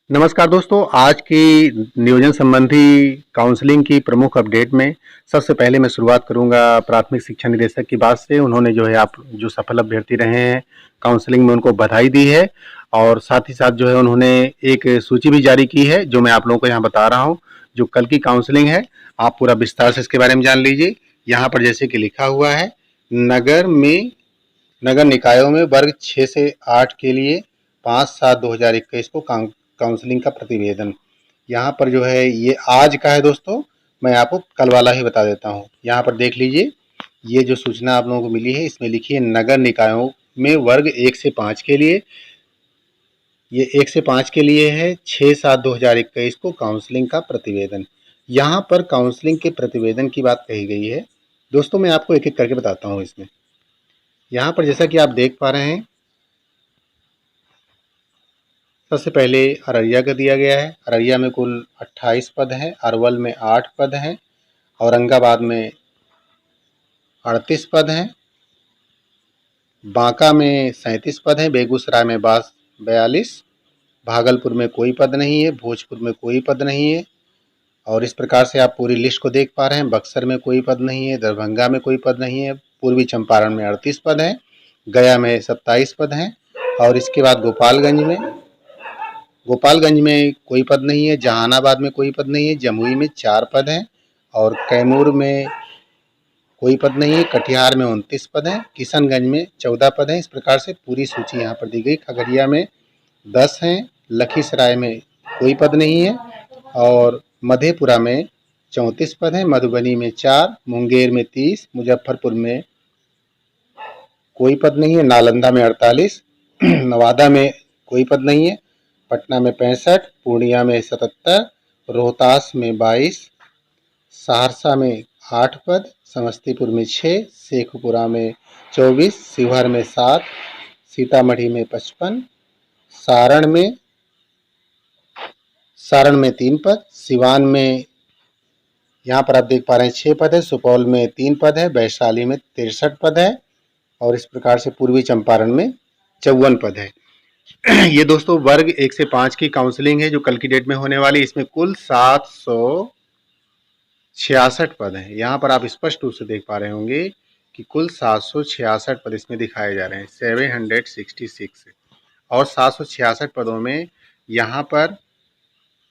नमस्कार दोस्तों, आज की नियोजन संबंधी काउंसलिंग की प्रमुख अपडेट में सबसे पहले मैं शुरुआत करूंगा प्राथमिक शिक्षा निदेशक की बात से। उन्होंने जो है आप जो सफल अभ्यर्थी रहे हैं काउंसलिंग में उनको बधाई दी है और साथ ही साथ जो है उन्होंने एक सूची भी जारी की है जो मैं आप लोगों को यहाँ बता रहा हूँ। जो कल की काउंसलिंग है आप पूरा विस्तार से इसके बारे में जान लीजिए। यहाँ पर जैसे कि लिखा हुआ है, नगर निकायों में वर्ग 6 से 8 के लिए 5/7/2021 को काउंसलिंग का प्रतिवेदन। यहाँ पर जो है ये आज का है दोस्तों, मैं आपको कल वाला ही बता देता हूँ। यहाँ पर देख लीजिए, ये जो सूचना आप लोगों को मिली है इसमें लिखी है नगर निकायों में वर्ग 1 से 5 के लिए। ये 1 से 5 के लिए है 6/7/2021 को काउंसलिंग का प्रतिवेदन। यहाँ पर काउंसलिंग के प्रतिवेदन की बात कही गई है दोस्तों। मैं आपको एक एक करके बताता हूँ इसमें। यहाँ पर जैसा कि आप देख पा रहे हैं, सबसे पहले अररिया का दिया गया है। अररिया में कुल 28 पद हैं, अरवल में 8 पद हैं, औरंगाबाद में 38 पद हैं, बांका में 37 पद हैं, बेगूसराय में 42, भागलपुर में कोई पद नहीं है, भोजपुर में कोई पद नहीं है। और इस प्रकार से आप पूरी लिस्ट को देख पा रहे हैं। बक्सर में कोई पद नहीं है, दरभंगा में कोई पद नहीं है, पूर्वी चंपारण में 38 पद हैं, गया में 27 पद हैं। और इसके बाद गोपालगंज में कोई पद नहीं है, जहानाबाद में कोई पद नहीं है, जमुई में 4 पद हैं और कैमूर में कोई पद नहीं है, कटिहार में 29 पद हैं, किशनगंज में 14 पद हैं। इस प्रकार से पूरी सूची यहाँ पर दी गई। खगड़िया में 10 हैं, लखीसराय में कोई पद नहीं है और मधेपुरा में 34 पद हैं, मधुबनी में 4, मुंगेर में 30, मुजफ्फरपुर में कोई पद नहीं है, नालंदा में 48, नवादा में कोई पद नहीं है, पटना में 65, पूर्णिया में 77, रोहतास में 22, सहरसा में 8 पद, समस्तीपुर में 6, शेखपुरा में 24, शिवहर में 7, सीतामढ़ी में 55, सारण में 3 पद, सिवान में यहाँ पर आप देख पा रहे हैं 6 पद है, सुपौल में 3 पद है, वैशाली में 63 पद है और इस प्रकार से पूर्वी चंपारण में 54 पद है। ये दोस्तों वर्ग 1 से 5 की काउंसलिंग है जो कल की डेट में होने वाली। इसमें कुल 766 पद हैं। यहाँ पर आप स्पष्ट रूप से देख पा रहे होंगे कि कुल 766 पद इसमें दिखाए जा रहे हैं, 766। और 766 पदों में यहाँ पर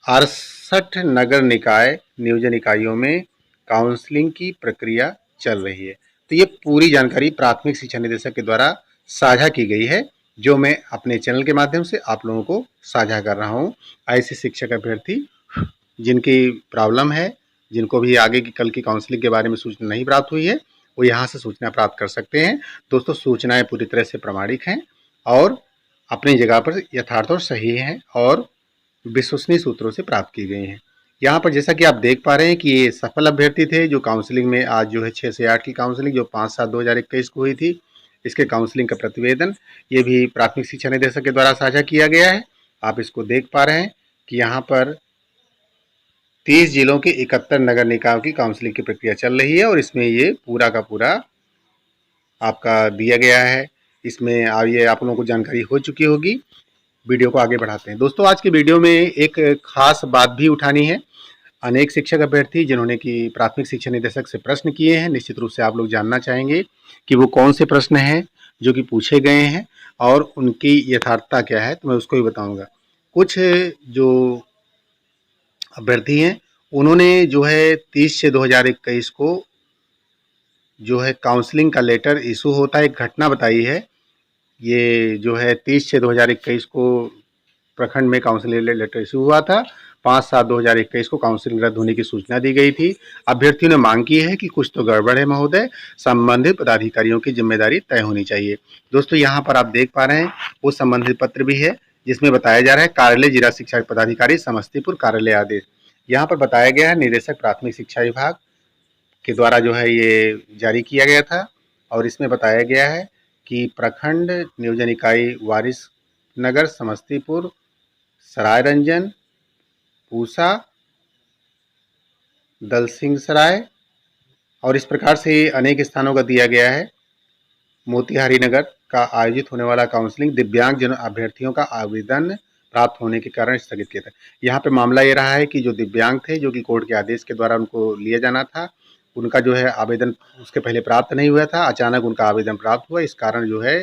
68 नगर निकाय नियोजन इकाइयों में काउंसलिंग की प्रक्रिया चल रही है। तो ये पूरी जानकारी प्राथमिक शिक्षा निदेशक के द्वारा साझा की गई है जो मैं अपने चैनल के माध्यम से आप लोगों को साझा कर रहा हूँ। ऐसे शिक्षक अभ्यर्थी जिनकी प्रॉब्लम है, जिनको भी आगे की कल की काउंसलिंग के बारे में सूचना नहीं प्राप्त हुई है, वो यहाँ से सूचना प्राप्त कर सकते हैं। दोस्तों सूचनाएं पूरी तरह से प्रामाणिक हैं और अपनी जगह पर यथार्थ और सही हैं और विश्वसनीय सूत्रों से प्राप्त की गई हैं। यहाँ पर जैसा कि आप देख पा रहे हैं कि ये सफल अभ्यर्थी थे जो काउंसलिंग में आज जो है 6 से 8 की काउंसलिंग जो 5/7/2021 को हुई थी, इसके काउंसलिंग का प्रतिवेदन ये भी प्राथमिक शिक्षा निदेशक के द्वारा साझा किया गया है। आप इसको देख पा रहे हैं कि यहाँ पर 30 जिलों के 71 नगर निकायों की काउंसलिंग की प्रक्रिया चल रही है और इसमें ये पूरा का पूरा आपका दिया गया है। इसमें ये आप लोगों को जानकारी हो चुकी होगी। वीडियो को आगे बढ़ाते हैं। दोस्तों आज की वीडियो में एक खास बात भी उठानी है। अनेक शिक्षक अभ्यर्थी जिन्होंने कि प्राथमिक शिक्षा निदेशक से प्रश्न किए हैं, निश्चित रूप से आप लोग जानना चाहेंगे कि वो कौन से प्रश्न हैं जो कि पूछे गए हैं और उनकी यथार्थता क्या है, तो मैं उसको भी बताऊंगा। कुछ जो अभ्यर्थी हैं उन्होंने जो है 30/6/2021 को जो है काउंसलिंग का लेटर इशू होता है, एक घटना बताई है। ये जो है 30/6/2021 को प्रखंड में काउंसलिंग लेटर इशू हुआ था। 5/7/2021 को काउंसलिंग रद्द होने की सूचना दी गई थी। अभ्यर्थियों ने मांग की है कि कुछ तो गड़बड़ है महोदय, संबंधित पदाधिकारियों की जिम्मेदारी तय होनी चाहिए। दोस्तों यहाँ पर आप देख पा रहे हैं वो संबंधित पत्र भी है जिसमें बताया जा रहा है कार्यालय जिला शिक्षा पदाधिकारी समस्तीपुर कार्यालय आदेश। यहाँ पर बताया गया है निदेशक प्राथमिक शिक्षा विभाग के द्वारा जो है ये जारी किया गया था और इसमें बताया गया है कि प्रखंड नियोजन इकाई वारिसनगर समस्तीपुर सरायरंजन पूसा दलसिंहसराय और इस प्रकार से अनेक स्थानों का दिया गया है। मोतिहारी नगर का आयोजित होने वाला काउंसलिंग दिव्यांग जन अभ्यर्थियों का आवेदन प्राप्त होने के कारण स्थगित किया था। यहाँ पे मामला ये रहा है कि जो दिव्यांग थे, जो कि कोर्ट के आदेश के द्वारा उनको लिया जाना था, उनका जो है आवेदन उसके पहले प्राप्त नहीं हुआ था, अचानक उनका आवेदन प्राप्त हुआ, इस कारण जो है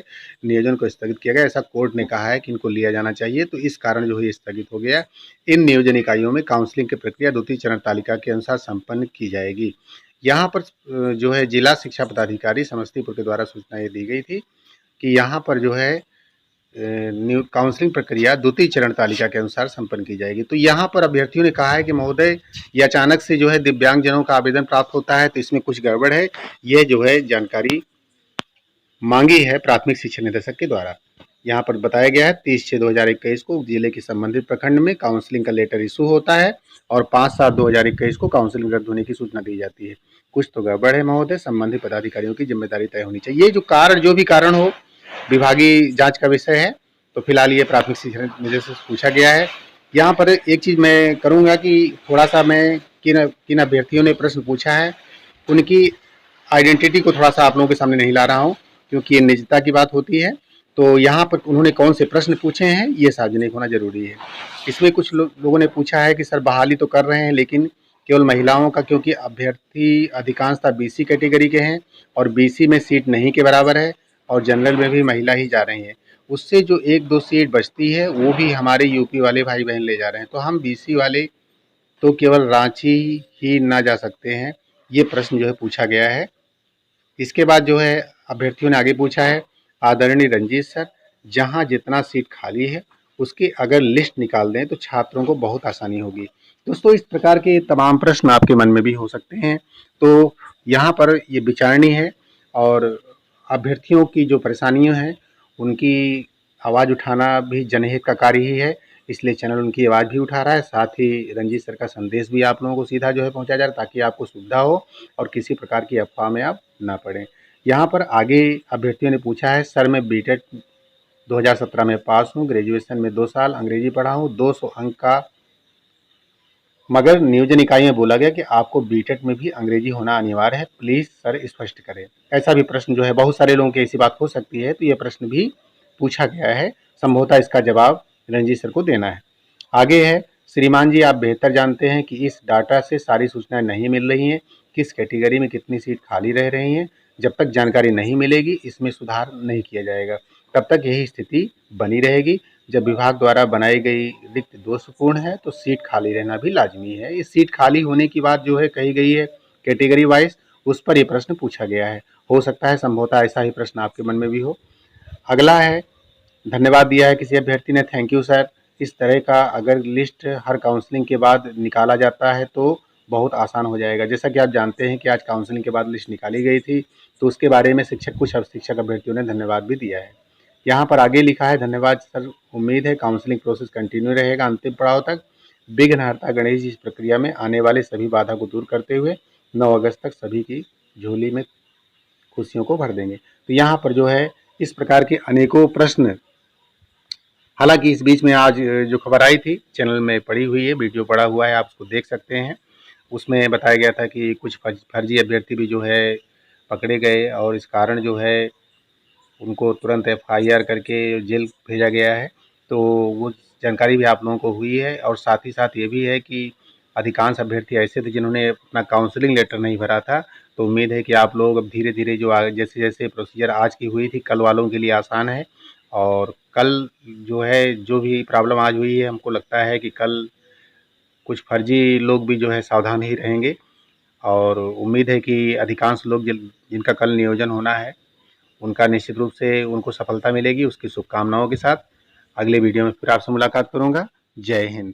नियोजन को स्थगित किया गया। ऐसा कोर्ट ने कहा है कि इनको लिया जाना चाहिए, तो इस कारण जो है ये स्थगित हो गया। इन नियोजन इकाइयों में काउंसलिंग की प्रक्रिया द्वितीय चरण तालिका के अनुसार संपन्न की जाएगी। यहाँ पर जो है जिला शिक्षा पदाधिकारी समस्तीपुर के द्वारा सूचना ये दी गई थी कि यहाँ पर जो है न्यू काउंसलिंग प्रक्रिया द्वितीय चरण तालिका के अनुसार संपन्न की जाएगी। तो यहाँ पर अभ्यर्थियों ने कहा है कि महोदय, ये अचानक से जो है दिव्यांगजनों का आवेदन प्राप्त होता है, तो इसमें कुछ गड़बड़ है। ये जो है जानकारी मांगी है प्राथमिक शिक्षा निदेशक के द्वारा। यहाँ पर बताया गया है 30/6/2021 को जिले के संबंधित प्रखंड में काउंसलिंग का लेटर इशू होता है और 5/7/2021 को काउंसलिंग रद्द होने की सूचना दी जाती है। कुछ तो गड़बड़ है महोदय, संबंधित पदाधिकारियों की जिम्मेदारी तय होनी चाहिए। ये जो भी कारण हो, विभागीय जांच का विषय है। तो फिलहाल ये प्राथमिक शिक्षा निदेशक से पूछा गया है। यहाँ पर एक चीज मैं करूंगा कि थोड़ा सा मैं किन अभ्यर्थियों ने प्रश्न पूछा है उनकी आइडेंटिटी को थोड़ा सा आप लोगों के सामने नहीं ला रहा हूँ, क्योंकि ये निजता की बात होती है। तो यहाँ पर उन्होंने कौन से प्रश्न पूछे हैं ये सार्वजनिक होना जरूरी है। इसमें कुछ लोगों ने पूछा है कि सर बहाली तो कर रहे हैं लेकिन केवल महिलाओं का, क्योंकि अभ्यर्थी अधिकांशतः बीसी कैटेगरी के हैं और बीसी में सीट नहीं के बराबर है और जनरल में भी महिला ही जा रही हैं। उससे जो 1-2 सीट बचती है वो भी हमारे यूपी वाले भाई बहन ले जा रहे हैं, तो हम बीसी वाले तो केवल रांची ही ना जा सकते हैं। ये प्रश्न जो है पूछा गया है। इसके बाद जो है अभ्यर्थियों ने आगे पूछा है, आदरणीय रंजीत सर, जहां जितना सीट खाली है उसकी अगर लिस्ट निकाल दें तो छात्रों को बहुत आसानी होगी। दोस्तों, इस प्रकार के तमाम प्रश्न आपके मन में भी हो सकते हैं, तो यहाँ पर ये विचारणीय है और अभ्यर्थियों की जो परेशानियां हैं उनकी आवाज़ उठाना भी जनहित का कार्य ही है, इसलिए चैनल उनकी आवाज़ भी उठा रहा है। साथ ही रंजीत सर का संदेश भी आप लोगों को सीधा जो है पहुंचाया जा रहा है, ताकि आपको सुविधा हो और किसी प्रकार की अफवाह में आप ना पड़ें। यहाँ पर आगे अभ्यर्थियों ने पूछा है, सर मैं बीटेक 2017 में पास हूँ, ग्रेजुएशन में 2 साल अंग्रेजी पढ़ा हूँ, 200 अंक का, मगर नियोजन इकाई में बोला गया कि आपको बीटेक में भी अंग्रेजी होना अनिवार्य है, प्लीज सर स्पष्ट करें। ऐसा भी प्रश्न जो है बहुत सारे लोगों की ऐसी बात हो सकती है, तो यह प्रश्न भी पूछा गया है। संभवतः इसका जवाब रंजीत सर को देना है। आगे है, श्रीमान जी आप बेहतर जानते हैं कि इस डाटा से सारी सूचनाएं नहीं मिल रही हैं, किस कैटेगरी में कितनी सीट खाली रह रही हैं। जब तक जानकारी नहीं मिलेगी इसमें सुधार नहीं किया जाएगा, तब तक यही स्थिति बनी रहेगी। जब विभाग द्वारा बनाई गई रिक्त दोषपूर्ण है तो सीट खाली रहना भी लाजमी है। इस सीट खाली होने की बात जो है कही गई है कैटेगरी वाइज, उस पर यह प्रश्न पूछा गया है। हो सकता है संभवतः ऐसा ही प्रश्न आपके मन में भी हो। अगला है, धन्यवाद दिया है किसी अभ्यर्थी ने, थैंक यू सर। इस तरह का अगर लिस्ट हर काउंसलिंग के बाद निकाला जाता है तो बहुत आसान हो जाएगा। जैसा कि आप जानते हैं कि आज काउंसलिंग के बाद लिस्ट निकाली गई थी, तो उसके बारे में कुछ शिक्षक अभ्यर्थियों ने धन्यवाद भी दिया है। यहाँ पर आगे लिखा है, धन्यवाद सर, उम्मीद है काउंसलिंग प्रोसेस कंटिन्यू रहेगा अंतिम पड़ाव तक। विघ्नहर्ता गणेश जी इस प्रक्रिया में आने वाले सभी बाधा को दूर करते हुए 9 अगस्त तक सभी की झोली में खुशियों को भर देंगे। तो यहाँ पर जो है इस प्रकार के अनेकों प्रश्न, हालांकि इस बीच में आज जो खबर आई थी चैनल में पड़ी हुई है, वीडियो पड़ा हुआ है, आप उसको देख सकते हैं। उसमें बताया गया था कि कुछ फर्जी अभ्यर्थी भी जो है पकड़े गए और इस कारण जो है उनको तुरंत FIR करके जेल भेजा गया है। तो वो जानकारी भी आप लोगों को हुई है और साथ ही साथ ये भी है कि अधिकांश अभ्यर्थी ऐसे थे जिन्होंने अपना काउंसलिंग लेटर नहीं भरा था। तो उम्मीद है कि आप लोग अब धीरे-धीरे जो जैसे जैसे प्रोसीजर आज की हुई थी कल वालों के लिए आसान है, और कल जो है जो भी प्रॉब्लम आज हुई है हमको लगता है कि कल कुछ फर्जी लोग भी जो है सावधान ही रहेंगे। और उम्मीद है कि अधिकांश लोग जिनका कल नियोजन होना है उनका निश्चित रूप से उनको सफलता मिलेगी। उसकी शुभकामनाओं के साथ अगले वीडियो में फिर आपसे मुलाकात करूंगा। जय हिंद।